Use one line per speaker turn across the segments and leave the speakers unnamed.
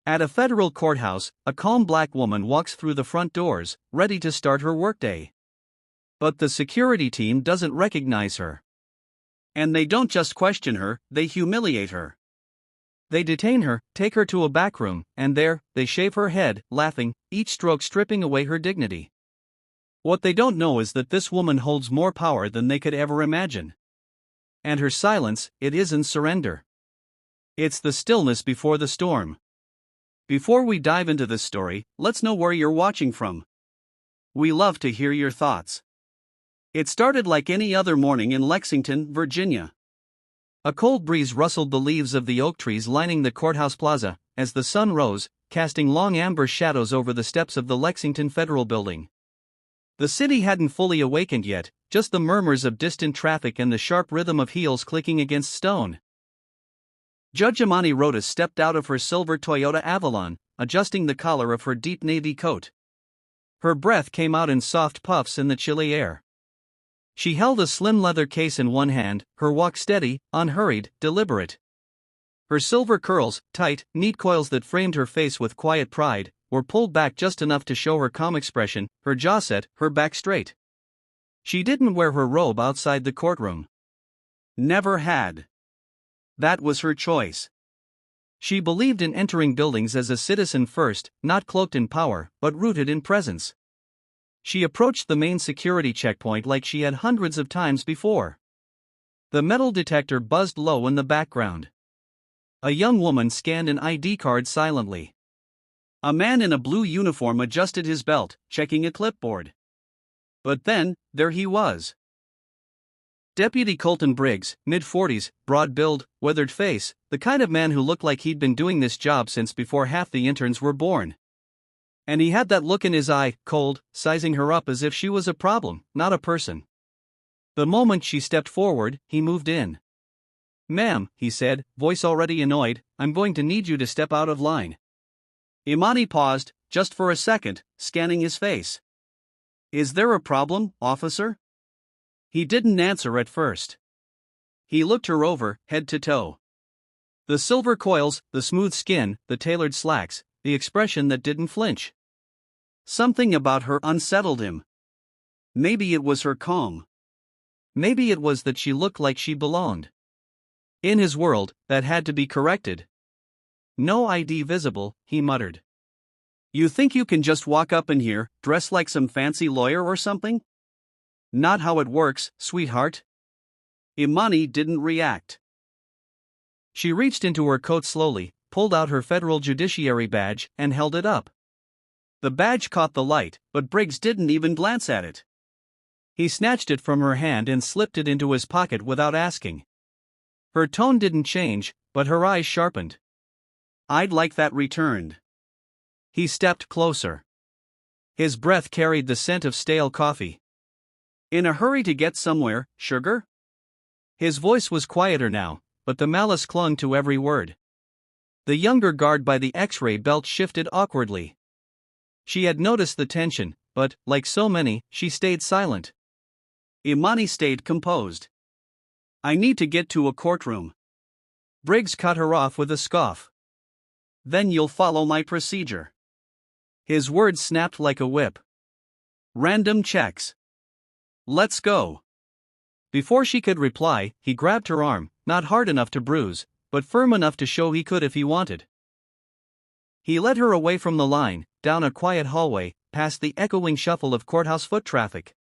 At a federal courthouse, a calm black woman walks through the front doors, ready to start her workday. But the security team doesn't recognize her. And they don't just question her, they humiliate her. They detain her, take her to a back room, and there, they shave her head, laughing, each stroke stripping away her dignity. What they don't know is that this woman holds more power than they could ever imagine. And her silence, it isn't surrender. It's the stillness before the storm. Before we dive into this story, let's know where you're watching from. We love to hear your thoughts. It started like any other morning in Lexington, Virginia. A cold breeze rustled the leaves of the oak trees lining the courthouse plaza, as the sun rose, casting long amber shadows over the steps of the Lexington Federal Building. The city hadn't fully awakened yet, just the murmurs of distant traffic and the sharp rhythm of heels clicking against stone. Judge Imani Rhoda stepped out of her silver Toyota Avalon, adjusting the collar of her deep navy coat. Her breath came out in soft puffs in the chilly air. She held a slim leather case in one hand, her walk steady, unhurried, deliberate. Her silver curls, tight, neat coils that framed her face with quiet pride, were pulled back just enough to show her calm expression, her jaw set, her back straight. She didn't wear her robe outside the courtroom. Never had. That was her choice. She believed in entering buildings as a citizen first, not cloaked in power, but rooted in presence. She approached the main security checkpoint like she had hundreds of times before. The metal detector buzzed low in the background. A young woman scanned an ID card silently. A man in a blue uniform adjusted his belt, checking a clipboard. But then, there he was. Deputy Colton Briggs, mid-40s, broad build, weathered face, the kind of man who looked like he'd been doing this job since before half the interns were born. And he had that look in his eye, cold, sizing her up as if she was a problem, not a person. The moment she stepped forward, he moved in. "Ma'am," he said, voice already annoyed, "I'm going to need you to step out of line." Imani paused, just for a second, scanning his face. "Is there a problem, officer?" He didn't answer at first. He looked her over, head to toe. The silver coils, the smooth skin, the tailored slacks, the expression that didn't flinch. Something about her unsettled him. Maybe it was her calm. Maybe it was that she looked like she belonged. In his world, that had to be corrected. "No ID visible," he muttered. "You think you can just walk up in here, dress like some fancy lawyer or something?" "Not how it works, sweetheart." Imani didn't react. She reached into her coat slowly, pulled out her federal judiciary badge, and held it up. The badge caught the light, but Briggs didn't even glance at it. He snatched it from her hand and slipped it into his pocket without asking. Her tone didn't change, but her eyes sharpened. "I'd like that returned." He stepped closer. His breath carried the scent of stale coffee. "In a hurry to get somewhere, sugar?" His voice was quieter now, but the malice clung to every word. The younger guard by the X-ray belt shifted awkwardly. She had noticed the tension, but, like so many, she stayed silent. Imani stayed composed. "I need to get to a courtroom." Briggs cut her off with a scoff. "Then you'll follow my procedure." His words snapped like a whip. "Random checks. Let's go." Before she could reply, he grabbed her arm, not hard enough to bruise, but firm enough to show he could if he wanted. He led her away from the line, down a quiet hallway, past the echoing shuffle of courthouse foot traffic.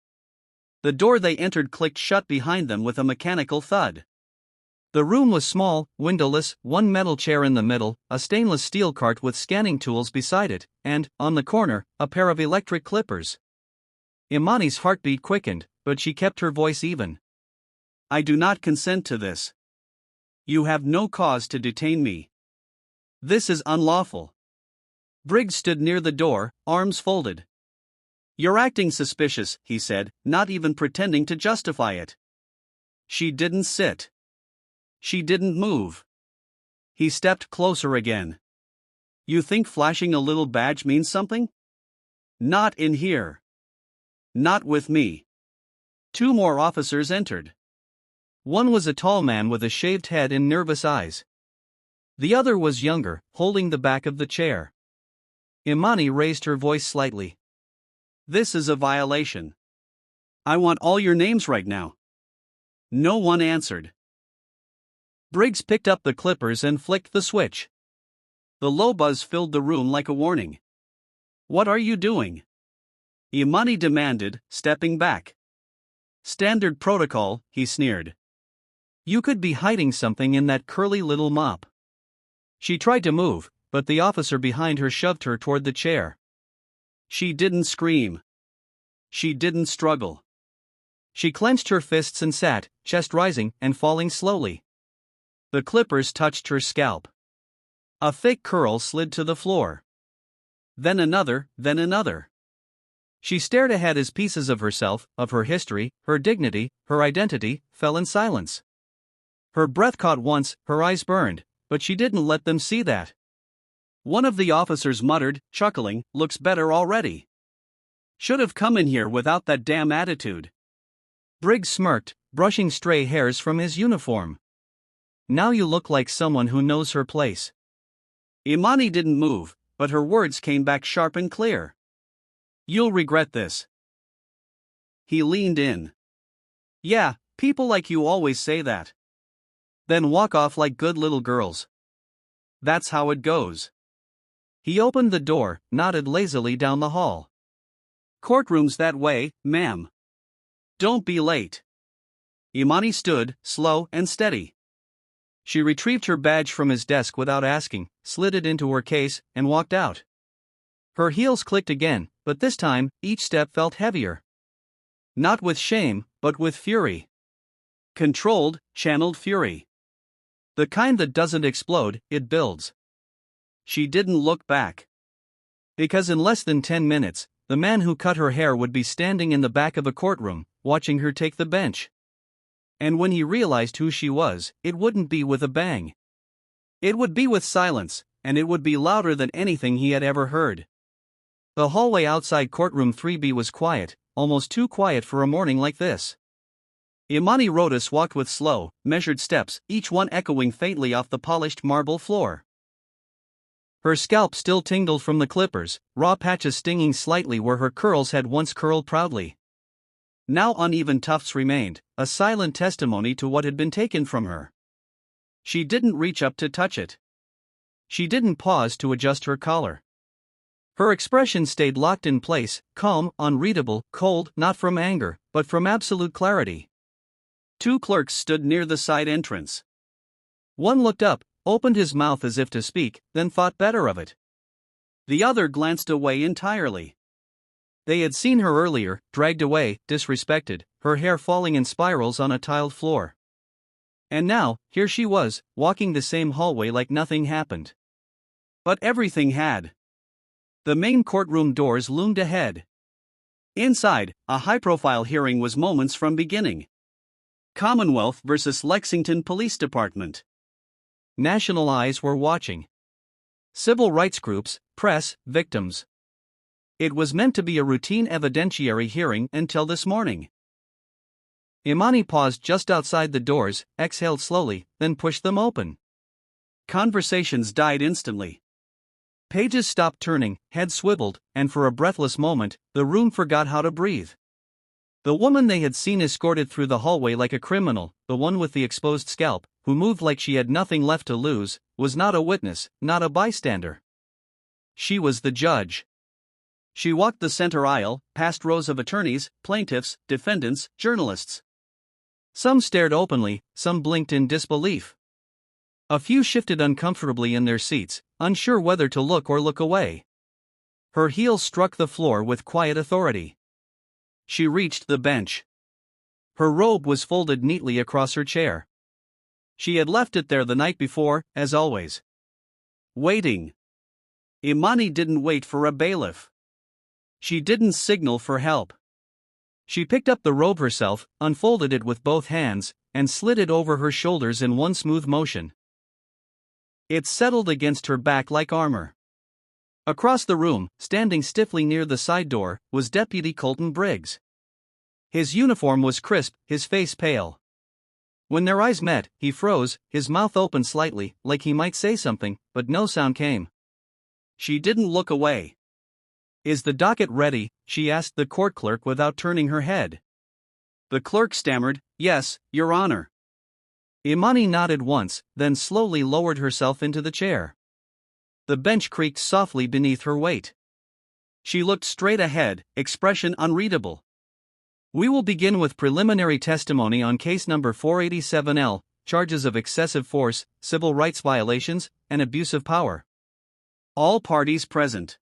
The door they entered clicked shut behind them with a mechanical thud. The room was small, windowless, one metal chair in the middle, a stainless steel cart with scanning tools beside it, and, on the corner, a pair of electric clippers. Imani's heartbeat quickened, but she kept her voice even. "I do not consent to this. You have no cause to detain me. This is unlawful." Briggs stood near the door, arms folded. "You're acting suspicious," he said, not even pretending to justify it. She didn't sit. She didn't move. He stepped closer again. "You think flashing a little badge means something? Not in here. Not with me." Two more officers entered. One was a tall man with a shaved head and nervous eyes. The other was younger, holding the back of the chair. Imani raised her voice slightly. "This is a violation. I want all your names right now." No one answered. Briggs picked up the clippers and flicked the switch. The low buzz filled the room like a warning. "What are you doing?" Imani demanded, stepping back. "Standard protocol," he sneered. "You could be hiding something in that curly little mop." She tried to move, but the officer behind her shoved her toward the chair. She didn't scream. She didn't struggle. She clenched her fists and sat, chest rising and falling slowly. The clippers touched her scalp. A thick curl slid to the floor. Then another, then another. She stared ahead as pieces of herself, of her history, her dignity, her identity, fell in silence. Her breath caught once, her eyes burned, but she didn't let them see that. One of the officers muttered, chuckling, "Looks better already. Should have come in here without that damn attitude." Briggs smirked, brushing stray hairs from his uniform. "Now you look like someone who knows her place." Imani didn't move, but her words came back sharp and clear. "You'll regret this." He leaned in. "Yeah, people like you always say that. Then walk off like good little girls. That's how it goes." He opened the door, nodded lazily down the hall. "Courtroom's that way, ma'am. Don't be late." Imani stood, slow and steady. She retrieved her badge from his desk without asking, slid it into her case, and walked out. Her heels clicked again, but this time, each step felt heavier. Not with shame, but with fury. Controlled, channeled fury. The kind that doesn't explode, it builds. She didn't look back. Because in less than 10 minutes, the man who cut her hair would be standing in the back of a courtroom, watching her take the bench. And when he realized who she was, it wouldn't be with a bang. It would be with silence, and it would be louder than anything he had ever heard. The hallway outside courtroom 3B was quiet, almost too quiet for a morning like this. Imani Rodas walked with slow, measured steps, each one echoing faintly off the polished marble floor. Her scalp still tingled from the clippers, raw patches stinging slightly where her curls had once curled proudly. Now uneven tufts remained, a silent testimony to what had been taken from her. She didn't reach up to touch it. She didn't pause to adjust her collar. Her expression stayed locked in place, calm, unreadable, cold, not from anger, but from absolute clarity. Two clerks stood near the side entrance. One looked up, opened his mouth as if to speak, then thought better of it. The other glanced away entirely. They had seen her earlier, dragged away, disrespected, her hair falling in spirals on a tiled floor. And now, here she was, walking the same hallway like nothing happened. But everything had. The main courtroom doors loomed ahead. Inside, a high-profile hearing was moments from beginning. Commonwealth versus Lexington Police Department. National eyes were watching. Civil rights groups, press, victims. It was meant to be a routine evidentiary hearing until this morning. Imani paused just outside the doors, exhaled slowly, then pushed them open. Conversations died instantly. Pages stopped turning, heads swiveled, and for a breathless moment, the room forgot how to breathe. The woman they had seen escorted through the hallway like a criminal, the one with the exposed scalp, who moved like she had nothing left to lose, was not a witness, not a bystander. She was the judge. She walked the center aisle, past rows of attorneys, plaintiffs, defendants, journalists. Some stared openly, some blinked in disbelief. A few shifted uncomfortably in their seats, unsure whether to look or look away. Her heels struck the floor with quiet authority. She reached the bench. Her robe was folded neatly across her chair. She had left it there the night before, as always. Waiting. Imani didn't wait for a bailiff. She didn't signal for help. She picked up the robe herself, unfolded it with both hands, and slid it over her shoulders in one smooth motion. It settled against her back like armor. Across the room, standing stiffly near the side door, was Deputy Colton Briggs. His uniform was crisp, his face pale. When their eyes met, he froze, his mouth opened slightly, like he might say something, but no sound came. She didn't look away. "Is the docket ready?" she asked the court clerk without turning her head. The clerk stammered, "Yes, Your Honor." Imani nodded once, then slowly lowered herself into the chair. The bench creaked softly beneath her weight. She looked straight ahead, expression unreadable. "We will begin with preliminary testimony on case number 487L, charges of excessive force, civil rights violations, and abuse of power." All parties present.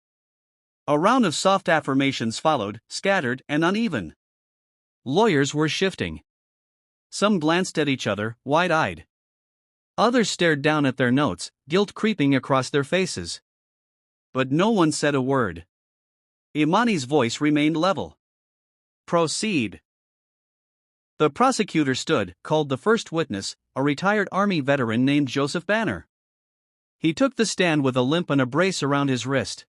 A round of soft affirmations followed, scattered and uneven. Lawyers were shifting. Some glanced at each other, wide-eyed. Others stared down at their notes, guilt creeping across their faces. But no one said a word. Imani's voice remained level. "Proceed." The prosecutor stood, called the first witness, a retired Army veteran named Joseph Banner. He took the stand with a limp and a brace around his wrist.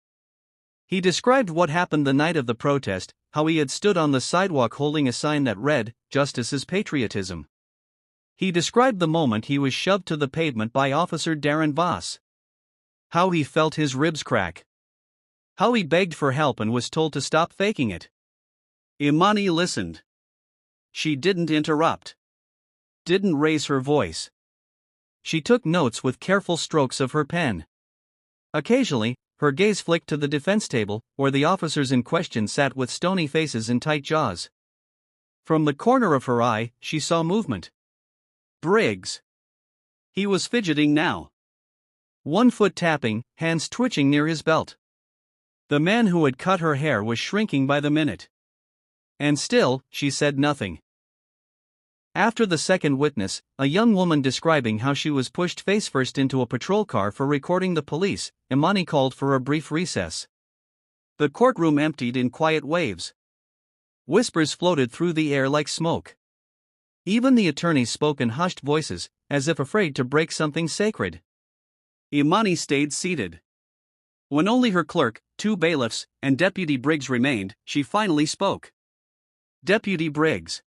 He described what happened the night of the protest, how he had stood on the sidewalk holding a sign that read, "Justice is Patriotism." He described the moment he was shoved to the pavement by Officer Darren Voss. How he felt his ribs crack. How he begged for help and was told to stop faking it. Imani listened. She didn't interrupt. Didn't raise her voice. She took notes with careful strokes of her pen. Occasionally, her gaze flicked to the defense table, where the officers in question sat with stony faces and tight jaws. From the corner of her eye, she saw movement. Briggs. He was fidgeting now. One foot tapping, hands twitching near his belt. The man who had cut her hair was shrinking by the minute. And still, she said nothing. After the second witness, a young woman describing how she was pushed face-first into a patrol car for recording the police, Imani called for a brief recess. The courtroom emptied in quiet waves. Whispers floated through the air like smoke. Even the attorneys spoke in hushed voices, as if afraid to break something sacred. Imani stayed seated. When only her clerk, 2 bailiffs, and Deputy Briggs remained, she finally spoke. "Deputy Briggs."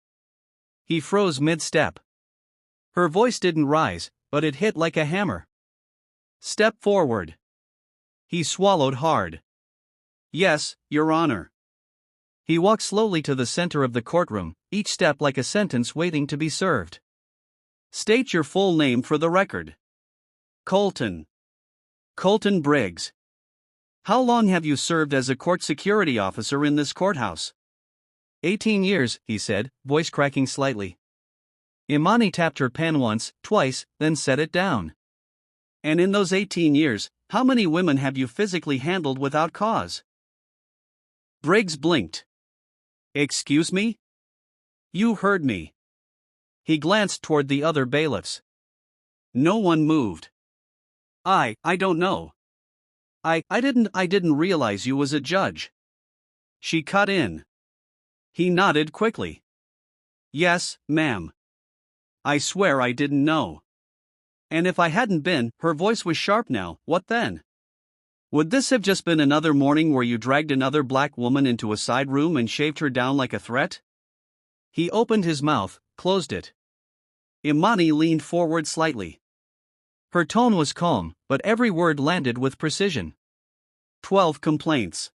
He froze mid-step. Her voice didn't rise, but it hit like a hammer. "Step forward." He swallowed hard. "Yes, Your Honor." He walked slowly to the center of the courtroom, each step like a sentence waiting to be served. "State your full name for the record." "Colton. Colton Briggs." "How long have you served as a court security officer in this courthouse?" 18 years, he said, voice cracking slightly. Imani tapped her pen once, twice, then set it down. "And in those 18 years, how many women have you physically handled without cause?" Briggs blinked. "Excuse me?" "You heard me." He glanced toward the other bailiffs. No one moved. I don't know. I didn't realize you was a judge." She cut in. He nodded quickly. "Yes, ma'am. I swear I didn't know." "And if I hadn't been," her voice was sharp now, "what then? Would this have just been another morning where you dragged another black woman into a side room and shaved her down like a threat?" He opened his mouth, closed it. Imani leaned forward slightly. Her tone was calm, but every word landed with precision. 12 complaints.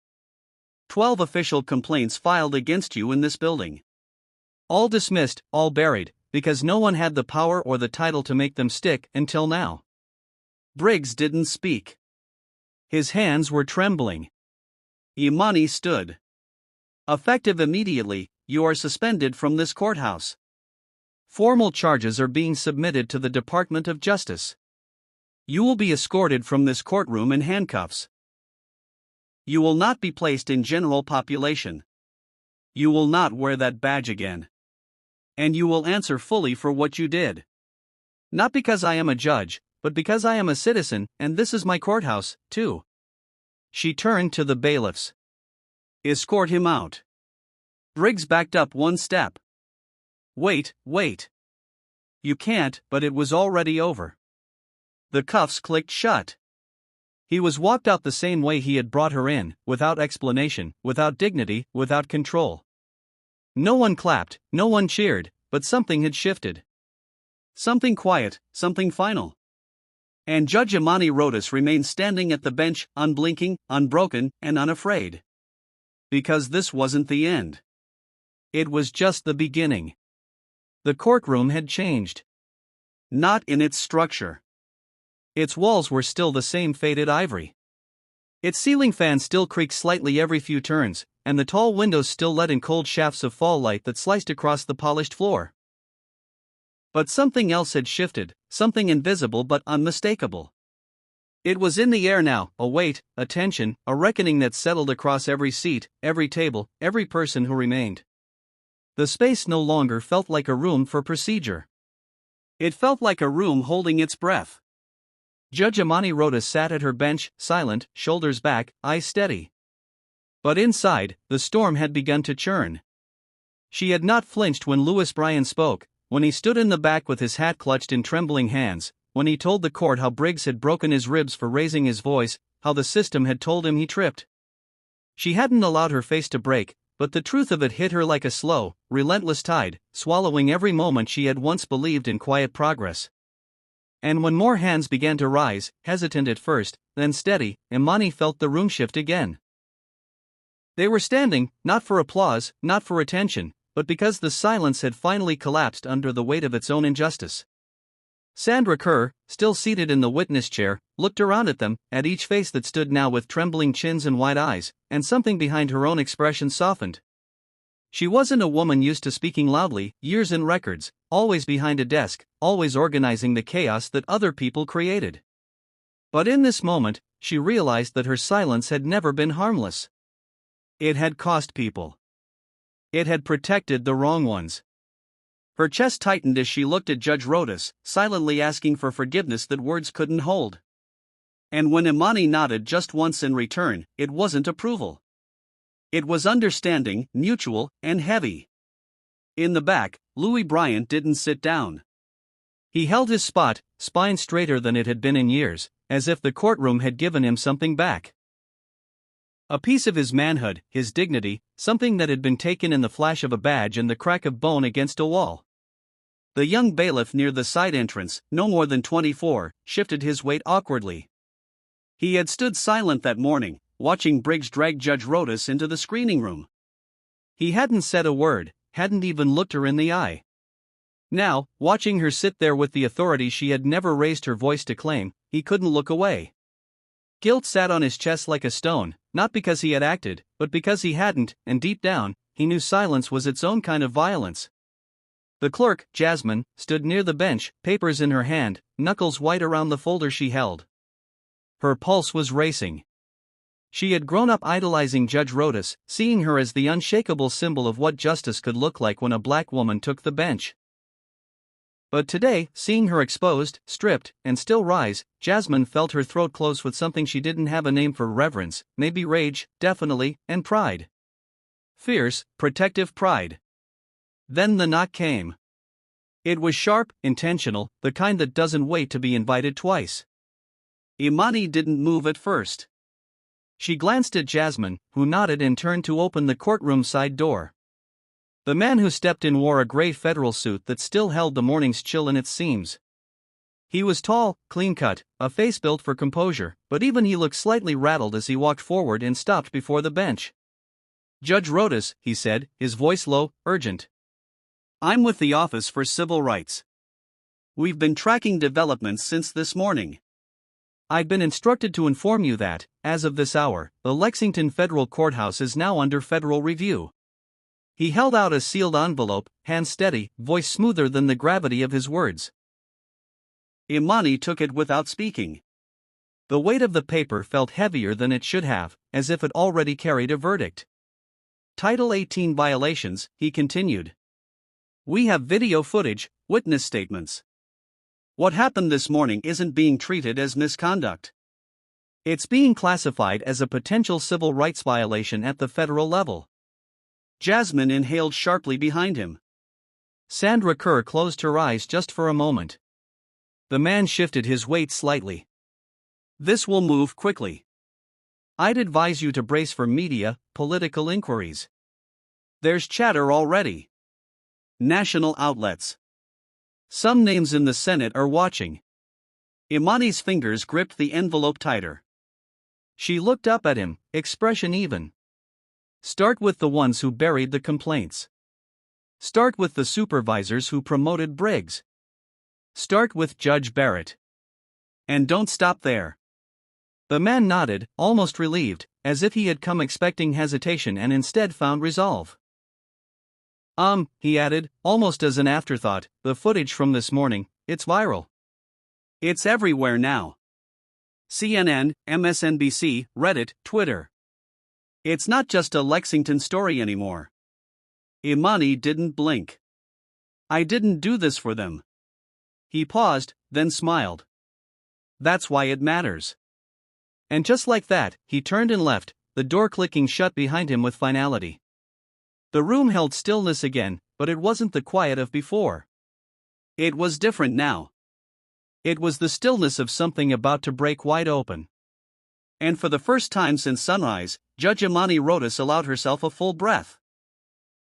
12 official complaints filed against you in this building. All dismissed, all buried, because no one had the power or the title to make them stick until now. Briggs didn't speak. His hands were trembling. Imani stood. "Effective immediately, you are suspended from this courthouse. Formal charges are being submitted to the Department of Justice. You will be escorted from this courtroom in handcuffs. You will not be placed in general population. You will not wear that badge again. And you will answer fully for what you did. Not because I am a judge, but because I am a citizen, and this is my courthouse, too." She turned to the bailiffs. "Escort him out." Briggs backed up one step. Wait. You can't," but it was already over. The cuffs clicked shut. He was walked out the same way he had brought her in, without explanation, without dignity, without control. No one clapped, no one cheered, but something had shifted. Something quiet, something final. And Judge Imani Rodas remained standing at the bench, unblinking, unbroken, and unafraid. Because this wasn't the end. It was just the beginning. The courtroom had changed. Not in its structure. Its walls were still the same faded ivory. Its ceiling fan still creaked slightly every few turns, and the tall windows still let in cold shafts of fall light that sliced across the polished floor. But something else had shifted, something invisible but unmistakable. It was in the air now, a weight, a tension, a reckoning that settled across every seat, every table, every person who remained. The space no longer felt like a room for procedure. It felt like a room holding its breath. Judge Imani Rodas sat at her bench, silent, shoulders back, eyes steady. But inside, the storm had begun to churn. She had not flinched when Louis Bryan spoke, when he stood in the back with his hat clutched in trembling hands, when he told the court how Briggs had broken his ribs for raising his voice, how the system had told him he tripped. She hadn't allowed her face to break, but the truth of it hit her like a slow, relentless tide, swallowing every moment she had once believed in quiet progress. And when more hands began to rise, hesitant at first, then steady, Imani felt the room shift again. They were standing, not for applause, not for attention, but because the silence had finally collapsed under the weight of its own injustice. Sandra Kerr, still seated in the witness chair, looked around at them, at each face that stood now with trembling chins and wide eyes, and something behind her own expression softened. She wasn't a woman used to speaking loudly, years in records, always behind a desk, always organizing the chaos that other people created. But in this moment, she realized that her silence had never been harmless. It had cost people. It had protected the wrong ones. Her chest tightened as she looked at Judge Rodas, silently asking for forgiveness that words couldn't hold. And when Imani nodded just once in return, it wasn't approval. It was understanding, mutual, and heavy. In the back, Louis Bryan didn't sit down. He held his spot, spine straighter than it had been in years, as if the courtroom had given him something back. A piece of his manhood, his dignity, something that had been taken in the flash of a badge and the crack of bone against a wall. The young bailiff near the side entrance, no more than 24, shifted his weight awkwardly. He had stood silent that morning, watching Briggs drag Judge Rodas into the screening room. He hadn't said a word, hadn't even looked her in the eye. Now, watching her sit there with the authority she had never raised her voice to claim, he couldn't look away. Guilt sat on his chest like a stone, not because he had acted, but because he hadn't, and deep down, he knew silence was its own kind of violence. The clerk, Jasmine, stood near the bench, papers in her hand, knuckles white around the folder she held. Her pulse was racing. She had grown up idolizing Judge Rodas, seeing her as the unshakable symbol of what justice could look like when a black woman took the bench. But today, seeing her exposed, stripped, and still rise, Jasmine felt her throat close with something she didn't have a name for: reverence, maybe rage, definitely, and pride. Fierce, protective pride. Then the knock came. It was sharp, intentional, the kind that doesn't wait to be invited twice. Imani didn't move at first. She glanced at Jasmine, who nodded and turned to open the courtroom side door. The man who stepped in wore a gray federal suit that still held the morning's chill in its seams. He was tall, clean-cut, a face built for composure, but even he looked slightly rattled as he walked forward and stopped before the bench. "Judge Rodas," he said, his voice low, urgent. "I'm with the Office for Civil Rights. We've been tracking developments since this morning. I've been instructed to inform you that, as of this hour, the Lexington Federal Courthouse is now under federal review." He held out a sealed envelope, hand steady, voice smoother than the gravity of his words. Imani took it without speaking. The weight of the paper felt heavier than it should have, as if it already carried a verdict. Title 18 violations, he continued. "We have video footage, witness statements. What happened this morning isn't being treated as misconduct. It's being classified as a potential civil rights violation at the federal level." Jasmine inhaled sharply behind him. Sandra Kerr closed her eyes just for a moment. The man shifted his weight slightly. "This will move quickly. I'd advise you to brace for media, political inquiries. There's chatter already. National outlets. Some names in the Senate are watching. Imani's fingers gripped the envelope tighter. She looked up at him, expression even. Start with the ones who buried the complaints. Start with the supervisors who promoted Briggs. Start with Judge Barrett. And don't stop there. The man nodded, almost relieved, as if he had come expecting hesitation and instead found resolve. He added, almost as an afterthought, the footage from this morning, it's viral. It's everywhere now. CNN, MSNBC, Reddit, Twitter. It's not just a Lexington story anymore. Imani didn't blink. I didn't do this for them. He paused, then smiled. That's why it matters. And just like that, he turned and left, the door clicking shut behind him with finality. The room held stillness again, but it wasn't the quiet of before. It was different now. It was the stillness of something about to break wide open. And for the first time since sunrise, Judge Imani Rodas allowed herself a full breath.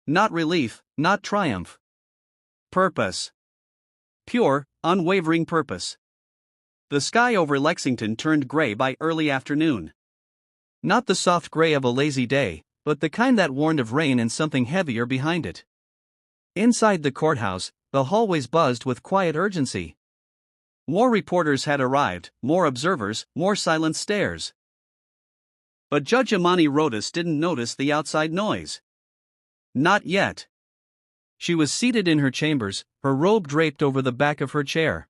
Not relief, not triumph. Purpose. Pure, unwavering purpose. The sky over Lexington turned gray by early afternoon. Not the soft gray of a lazy day, but the kind that warned of rain and something heavier behind it. Inside the courthouse, the hallways buzzed with quiet urgency. More reporters had arrived, more observers, more silent stares. But Judge Imani Rodas didn't notice the outside noise. Not yet. She was seated in her chambers, her robe draped over the back of her chair.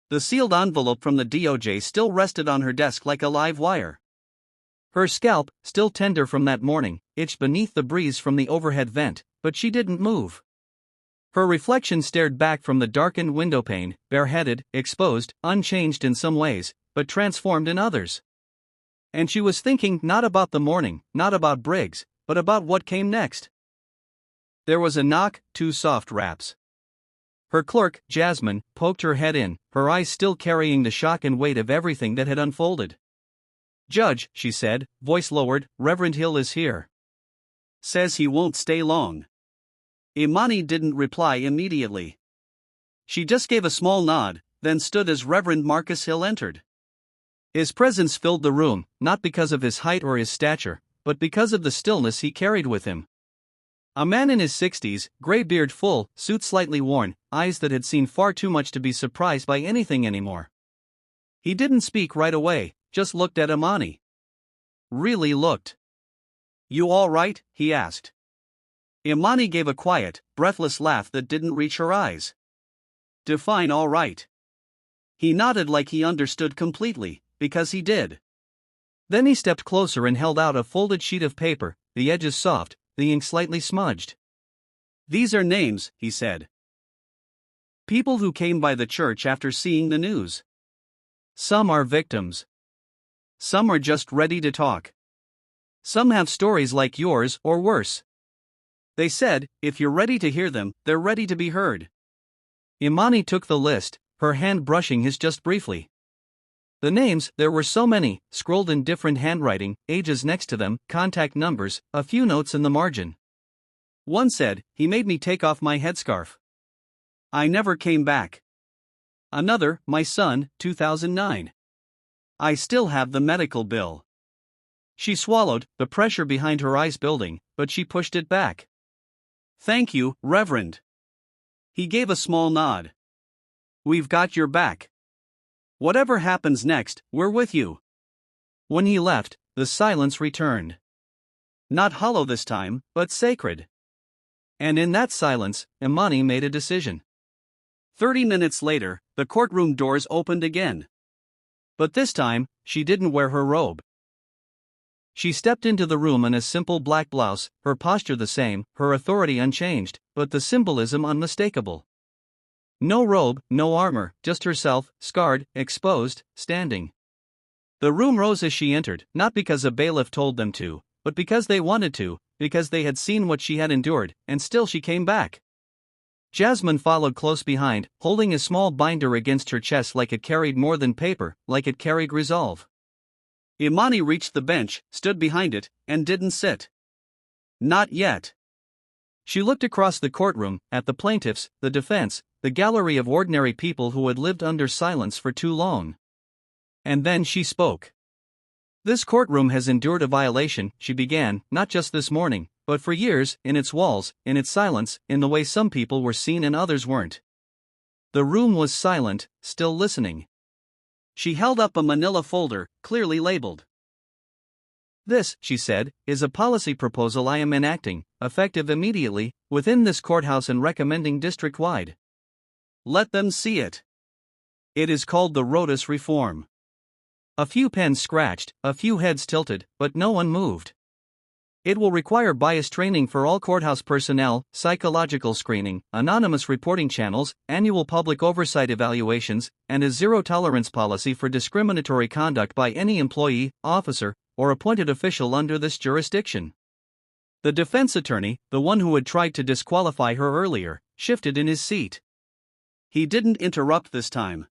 The sealed envelope from the DOJ still rested on her desk like a live wire. Her scalp, still tender from that morning, itched beneath the breeze from the overhead vent, but she didn't move. Her reflection stared back from the darkened windowpane, bareheaded, exposed, unchanged in some ways, but transformed in others. And she was thinking not about the morning, not about Briggs, but about what came next. There was a knock, 2 soft raps. Her clerk, Jasmine, poked her head in, her eyes still carrying the shock and weight of everything that had unfolded. "Judge," she said, voice lowered, "Reverend Hill is here. Says he won't stay long." Imani didn't reply immediately. She just gave a small nod, then stood as Reverend Marcus Hill entered. His presence filled the room, not because of his height or his stature, but because of the stillness he carried with him. A man in his 60s, gray beard full, suit slightly worn, eyes that had seen far too much to be surprised by anything anymore. He didn't speak right away, just looked at Imani. Really looked. "You all right?" he asked. Imani gave a quiet, breathless laugh that didn't reach her eyes. "Define all right." He nodded like he understood completely, because he did. Then he stepped closer and held out a folded sheet of paper, the edges soft, the ink slightly smudged. "These are names," he said. "People who came by the church after seeing the news. Some are victims. Some are just ready to talk. Some have stories like yours or worse. They said, if you're ready to hear them, they're ready to be heard." Imani took the list, her hand brushing his just briefly. The names, there were so many, scrolled in different handwriting, ages next to them, contact numbers, a few notes in the margin. One said, "He made me take off my headscarf. I never came back." Another, "My son, 2009. I still have the medical bill." She swallowed, the pressure behind her eyes building, but she pushed it back. "Thank you, Reverend." He gave a small nod. "We've got your back. Whatever happens next, we're with you." When he left, the silence returned. Not hollow this time, but sacred. And in that silence, Imani made a decision. 30 minutes later, the courtroom doors opened again. But this time, she didn't wear her robe. She stepped into the room in a simple black blouse, her posture the same, her authority unchanged, but the symbolism unmistakable. No robe, no armor, just herself, scarred, exposed, standing. The room rose as she entered, not because a bailiff told them to, but because they wanted to, because they had seen what she had endured, and still she came back. Jasmine followed close behind, holding a small binder against her chest like it carried more than paper, like it carried resolve. Imani reached the bench, stood behind it, and didn't sit. Not yet. She looked across the courtroom, at the plaintiffs, the defense, the gallery of ordinary people who had lived under silence for too long. And then she spoke. "This courtroom has endured a violation," she began, "not just this morning, but for years, in its walls, in its silence, in the way some people were seen and others weren't." The room was silent, still listening. She held up a manila folder, clearly labeled. "This," she said, "is a policy proposal I am enacting, effective immediately, within this courthouse and recommending district-wide. Let them see it. It is called the Rodas Reform." A few pens scratched, a few heads tilted, but no one moved. "It will require bias training for all courthouse personnel, psychological screening, anonymous reporting channels, annual public oversight evaluations, and a zero-tolerance policy for discriminatory conduct by any employee, officer, or appointed official under this jurisdiction." The defense attorney, the one who had tried to disqualify her earlier, shifted in his seat. He didn't interrupt this time.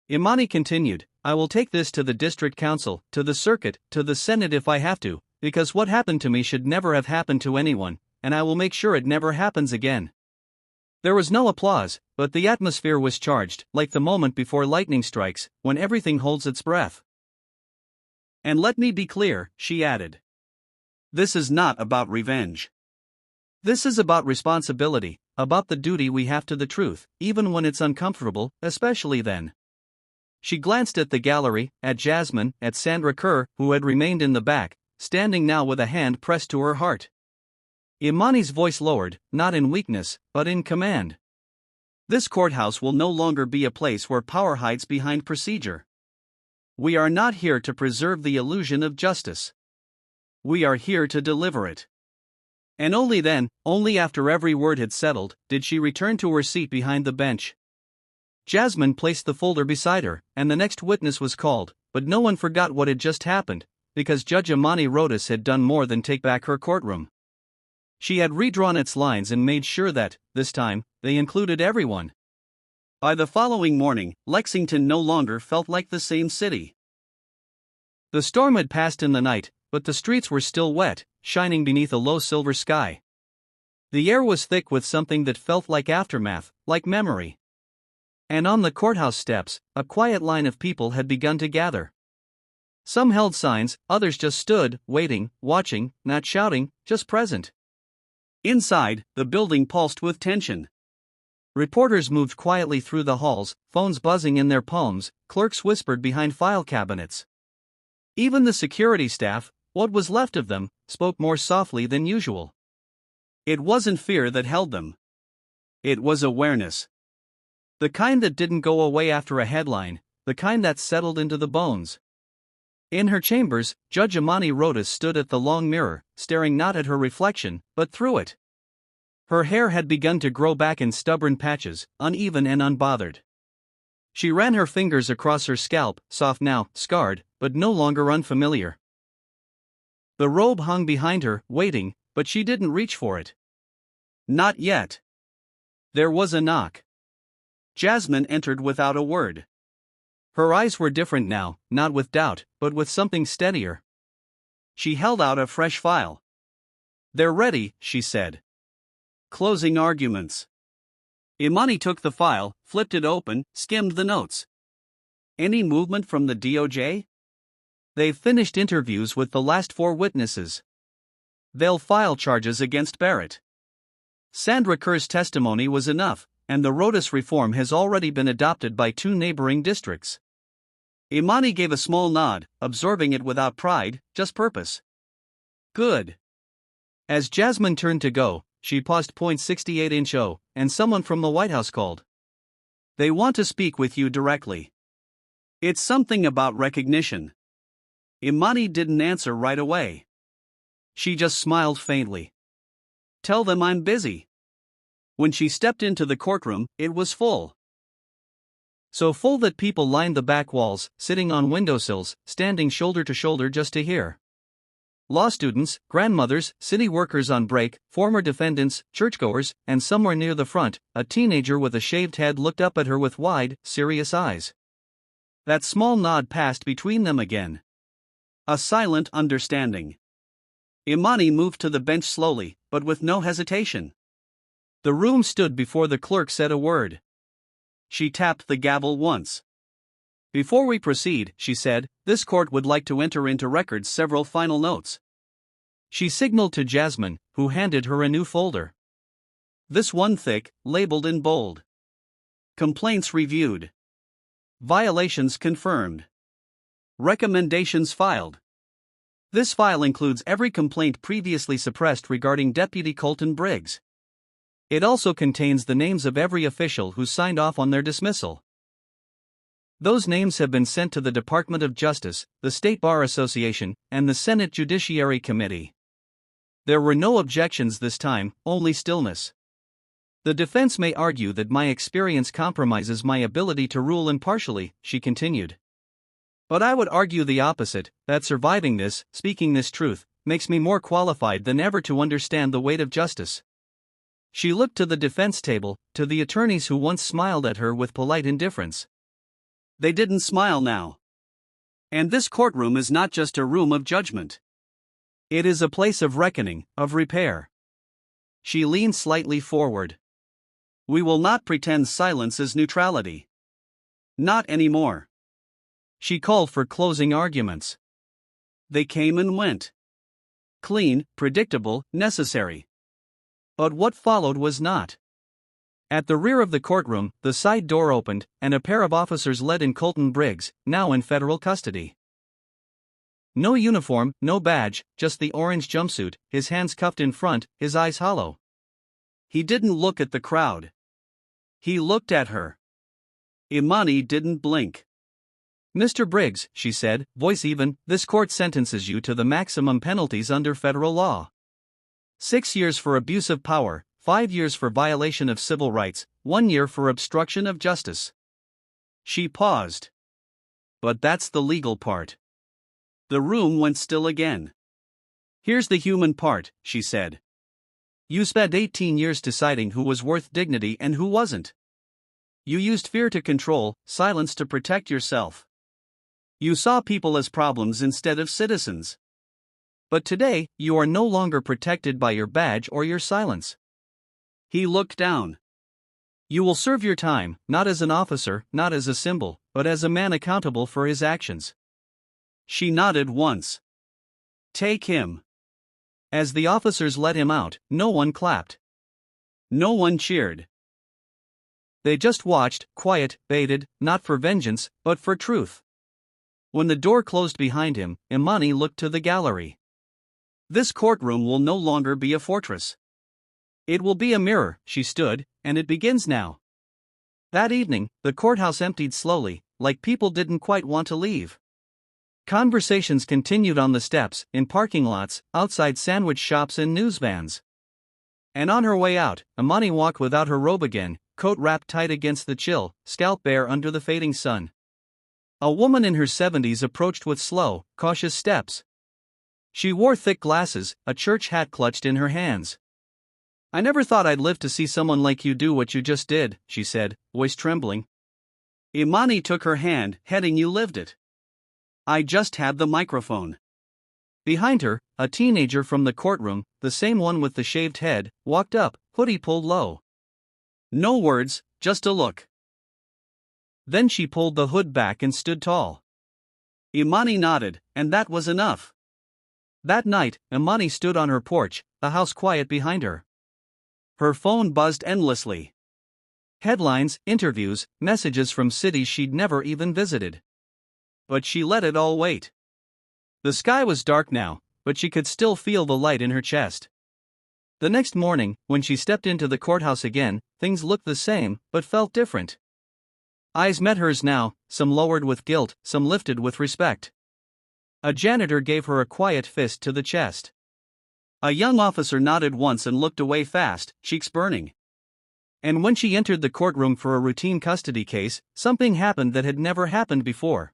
Imani continued, "I will take this to the district council, to the circuit, to the Senate if I have to, because what happened to me should never have happened to anyone, and I will make sure it never happens again." There was no applause, but the atmosphere was charged, like the moment before lightning strikes, when everything holds its breath. "And let me be clear," she added. "This is not about revenge. This is about responsibility, about the duty we have to the truth, even when it's uncomfortable, especially then." She glanced at the gallery, at Jasmine, at Sandra Kerr, who had remained in the back, standing now with a hand pressed to her heart. Imani's voice lowered, not in weakness, but in command. "This courthouse will no longer be a place where power hides behind procedure. We are not here to preserve the illusion of justice. We are here to deliver it." And only then, only after every word had settled, did she return to her seat behind the bench. Jasmine placed the folder beside her, and the next witness was called, but no one forgot what had just happened, because Judge Imani Rodas had done more than take back her courtroom. She had redrawn its lines and made sure that, this time, they included everyone. By the following morning, Lexington no longer felt like the same city. The storm had passed in the night, but the streets were still wet, shining beneath a low silver sky. The air was thick with something that felt like aftermath, like memory. And on the courthouse steps, a quiet line of people had begun to gather. Some held signs, others just stood, waiting, watching, not shouting, just present. Inside, the building pulsed with tension. Reporters moved quietly through the halls, phones buzzing in their palms, clerks whispered behind file cabinets. Even the security staff, what was left of them, spoke more softly than usual. It wasn't fear that held them. It was awareness. The kind that didn't go away after a headline, the kind that settled into the bones. In her chambers, Judge Imani Rodas stood at the long mirror, staring not at her reflection, but through it. Her hair had begun to grow back in stubborn patches, uneven and unbothered. She ran her fingers across her scalp, soft now, scarred, but no longer unfamiliar. The robe hung behind her, waiting, but she didn't reach for it. Not yet. There was a knock. Jasmine entered without a word. Her eyes were different now, not with doubt, but with something steadier. She held out a fresh file. "They're ready," she said. "Closing arguments." Imani took the file, flipped it open, skimmed the notes. "Any movement from the DOJ?" "They've finished interviews with the last 4 witnesses. They'll file charges against Barrett. Sandra Kerr's testimony was enough, and the Rodas reform has already been adopted by 2 neighboring districts." Imani gave a small nod, absorbing it without pride, just purpose. "Good." As Jasmine turned to go, she paused. .68" and someone from the White House called. "They want to speak with you directly. It's something about recognition." Imani didn't answer right away. She just smiled faintly. "Tell them I'm busy." When she stepped into the courtroom, it was full. So full that people lined the back walls, sitting on windowsills, standing shoulder to shoulder just to hear. Law students, grandmothers, city workers on break, former defendants, churchgoers, and somewhere near the front, a teenager with a shaved head looked up at her with wide, serious eyes. That small nod passed between them again. A silent understanding. Imani moved to the bench slowly, but with no hesitation. The room stood before the clerk said a word. She tapped the gavel once. "Before we proceed," she said, "this court would like to enter into records several final notes." She signaled to Jasmine, who handed her a new folder. This one thick, labeled in bold. Complaints reviewed. Violations confirmed. Recommendations filed. This file includes every complaint previously suppressed regarding Deputy Colton Briggs. It also contains the names of every official who signed off on their dismissal. Those names have been sent to the Department of Justice, the State Bar Association, and the Senate Judiciary Committee. There were no objections this time, only stillness. The defense may argue that my experience compromises my ability to rule impartially, she continued. But I would argue the opposite, that surviving this, speaking this truth, makes me more qualified than ever to understand the weight of justice. She looked to the defense table, to the attorneys who once smiled at her with polite indifference. They didn't smile now. And this courtroom is not just a room of judgment. It is a place of reckoning, of repair. She leaned slightly forward. We will not pretend silence is neutrality. Not anymore. She called for closing arguments. They came and went. Clean, predictable, necessary. But what followed was not. At the rear of the courtroom, the side door opened, and a pair of officers led in Colton Briggs, now in federal custody. No uniform, no badge, just the orange jumpsuit, his hands cuffed in front, his eyes hollow. He didn't look at the crowd. He looked at her. Imani didn't blink. "Mr. Briggs," she said, voice even, "this court sentences you to the maximum penalties under federal law. 6 years for abuse of power, 5 years for violation of civil rights, 1 year for obstruction of justice." She paused. But that's the legal part. The room went still again. "Here's the human part," she said. "You spent 18 years deciding who was worth dignity and who wasn't. You used fear to control, silence to protect yourself. You saw people as problems instead of citizens. But today, you are no longer protected by your badge or your silence." He looked down. "You will serve your time, not as an officer, not as a symbol, but as a man accountable for his actions." She nodded once. "Take him." As the officers let him out, no one clapped. No one cheered. They just watched, quiet, baited, not for vengeance, but for truth. When the door closed behind him, Imani looked to the gallery. This courtroom will no longer be a fortress. It will be a mirror, she stood, and it begins now. That evening, the courthouse emptied slowly, like people didn't quite want to leave. Conversations continued on the steps, in parking lots, outside sandwich shops and news vans. And on her way out, Imani walked without her robe again, coat wrapped tight against the chill, scalp bare under the fading sun. A woman in her 70s approached with slow, cautious steps. She wore thick glasses, a church hat clutched in her hands. "I never thought I'd live to see someone like you do what you just did," she said, voice trembling. Imani took her hand, heading, "You lived it. I just had the microphone." Behind her, a teenager from the courtroom, the same one with the shaved head, walked up, hoodie pulled low. No words, just a look. Then she pulled the hood back and stood tall. Imani nodded, and that was enough. That night, Imani stood on her porch, the house quiet behind her. Her phone buzzed endlessly. Headlines, interviews, messages from cities she'd never even visited. But she let it all wait. The sky was dark now, but she could still feel the light in her chest. The next morning, when she stepped into the courthouse again, things looked the same, but felt different. Eyes met hers now, some lowered with guilt, some lifted with respect. A janitor gave her a quiet fist to the chest. A young officer nodded once and looked away fast, cheeks burning. And when she entered the courtroom for a routine custody case, something happened that had never happened before.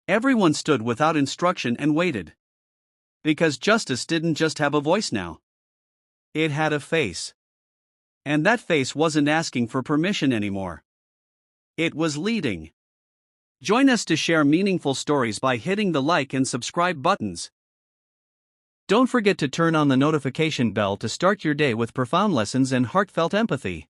Everyone stood without instruction and waited. Because justice didn't just have a voice now. It had a face. And that face wasn't asking for permission anymore. It was leading. Join us to share meaningful stories by hitting the like and subscribe buttons. Don't forget to turn on the notification bell to start your day with profound lessons and heartfelt empathy.